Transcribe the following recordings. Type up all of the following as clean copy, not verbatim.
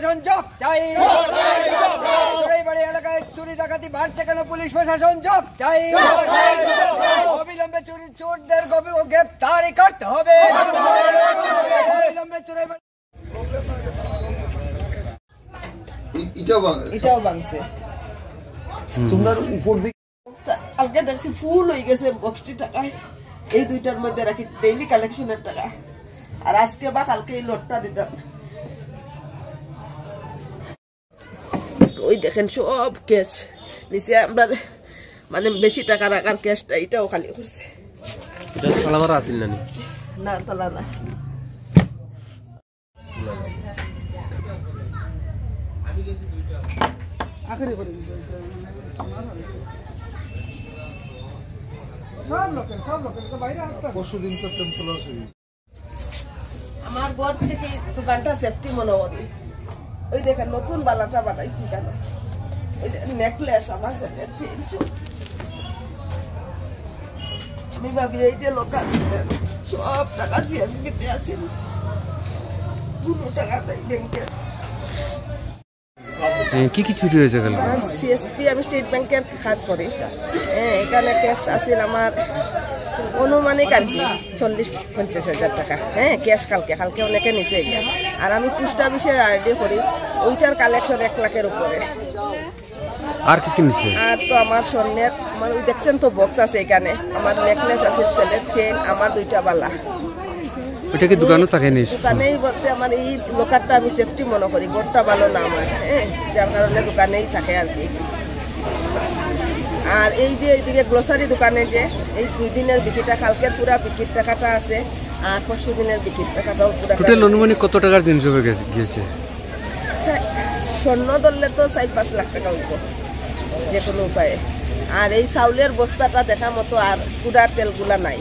প্রশাসন জব চাই। চোরাইবাড়ি এলাকায় চুরি ডাকাতি বাড়ছে কেন? পুলিশ প্রশাসন জব চাই। অবিলম্বে চোরদের গ্রেফতারি করতে হবে। অবিলম্বে চোরাইবাড়ি এটাও ভাঙছে। তোমার উপর দিকে কালকে দেখছি ফুল হয়ে গেছে বক্সটি টাকায়। এই দুইটার মধ্যে রাখি ডেইলি কালেকশনের টাকা, আর আজকে বা কালকে এই লোডটা দিতাম। ওই দেখেন সব ক্যাশ নিচে, আমরা মানে বেশি টাকা রাখার ক্যাশটা এটাও খালি করছে। এটা তালাবার আছিল না? না তালা না। আমার ঘর থেকে দোকানটা সেফটি মনে করি। ওই দেখেন নতুন বালাটা বানাইছি কেন, ওই নেকলেস আমার ছেলের চেন। আমি ভাবি এই যে লোকাল সব টাকা সিএসপিতে আছে, কোনো টাকা নাই ব্যাংকে। কি কি চুরি হয়েছে গেল? সিএসপি আমি স্টেট ব্যাংকের কাজ করি। এখানে ক্যাশ আছিল আমার অনুমানিক আর কি 40-50 হাজার টাকা। ক্যাশ কালকে অনেকে নিচে গিয়া। আর আমি পোস্ট অফিসের আরডি করি, ওইটার কালেকশন 1 লাখের উপরে। আর কি কিনছে? আর তো আমার স্বর্ণের, আমার ওই দেখছেন তো বক্স আছে এখানে, আমার নেকলেস আছে, ছেলের চেন, আমার 2টা বালা। ওটা কি দোকানে থাকে নি? দোকানেই বলতে আমার এই লোকারটা আমি সেফটি মনে করি, বোর্ডটা ভালো না আমার, যার কারণে দোকানেই থাকে আর কি। আর এই যে এইদিকে গ্লোসারি দোকানে যে এই 2 দিনের বিক্রিটা, কালকের পুরা বিক্রির টাকাটা আছে, আর 4 দিনের বিক্রির টাকাটাও পুরা। টোটাল অনুমানিক কত টাকার জিনিস হবে গিয়েছে? স্বর্ণ ধরলে তো 4-5 লাখ টাকা হইব যে কোনো উপায়ে। আর এই চাউলের বস্তাটা দেখা মতো, আর স্কুটার তেলগুলা নাই,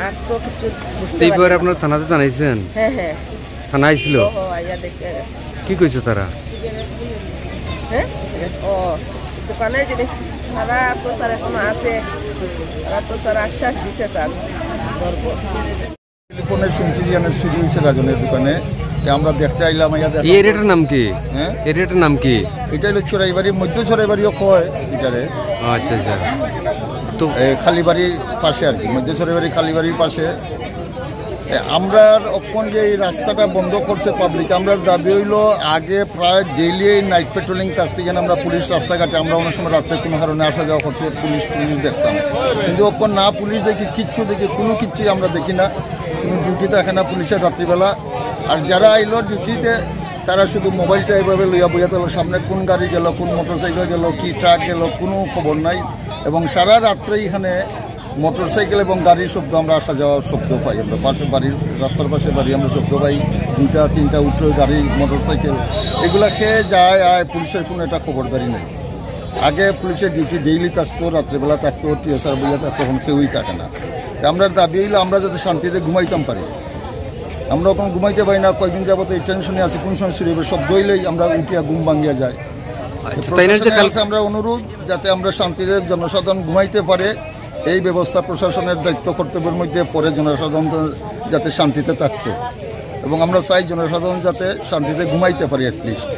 আর তো কিছু বুঝতে পারি না। আপনার থানাতে জানাইছেন? হ্যাঁ থানা আইছিল? কি কইছে তারা? দোকানের জিনিস তারা তো স্যার এখনো আছে, তারা তো স্যার আশ্বাস দিছে স্যার ধরবো। টেলিফোনে শুনছি যে চুরি হয়েছে রাজনের দোকানে, আমরা দেখতে আইলাম। এই এরিয়াটার নাম কি? এরিয়াটার নাম কি? এটা হলো চোরাইবাড়ি, মধ্য চোরাইবাড়িও কয় এটারে। আচ্ছা আচ্ছা। তো খালিবাড়ির পাশে আর কি, মধ্য চোরাইবাড়ি খালিবাড়ির পাশে। আমরা অক্ষণ যে এই রাস্তাটা বন্ধ করছে পাবলিক, আমরা দাবি হইল আগে প্রায় ডেইলি নাইট পেট্রোলিং থাকতে গেলে আমরা পুলিশ রাস্তাঘাটে, আমরা অনেক সময় রাত্রে কোনো কারণে আসা যাওয়া করতে পুলিশ দেখতাম, কিন্তু অক্ষণ না পুলিশ দেখি, কোনো কিচ্ছুই আমরা দেখি না। কোনো ডিউটিতে থাকে না পুলিশের রাত্রিবেলা। আর যারা আইলো ডিউটিতে তারা শুধু মোবাইলটা এইভাবে লইয়া বইয়া তোলো, সামনে কোন গাড়ি গেল, কোন মোটরসাইকেল গেল, কি ট্রাক গেল, কোনো খবর নাই। এবং সারা রাত্রে এখানে মোটরসাইকেল এবং গাড়ির শব্দ, আমরা আসা যাওয়ার শব্দ পাই। আমরা পাশে বাড়ির, রাস্তার পাশে বাড়ি, আমরা শব্দ পাই 2টা-3টা উঠলো গাড়ি, মোটরসাইকেল, এগুলা খেয়ে যায়। পুলিশের কোনো একটা খবরদারি নেই। আগে পুলিশের ডিউটি ডেইলি থাকতো, রাত্রেবেলা থাকতো, টিএসআর বইয়া থাকতো, এখন কেউই থাকে না। আমরা দাবি হইলো আমরা যাতে শান্তিতে ঘুমাইতাম পারি। আমরা এখন ঘুমাইতে পারি না, কয়েকদিন যাবত এই টেনশনে আছি, কোন সময় শুরু হবে, শব্দ হইলেই আমরা উঠিয়া ঘুম ভাঙিয়া যায়। আমরা অনুরোধ যাতে আমরা শান্তিতে জনসাধারণ ঘুমাইতে পারে, এই ব্যবস্থা প্রশাসনের দায়িত্ব কর্তব্যের মধ্যে পরে জনসাধারণ যাতে শান্তিতে থাকতো, এবং আমরা চাই জনসাধারণ যাতে শান্তিতে ঘুমাইতে পারি অ্যাটলিস্ট।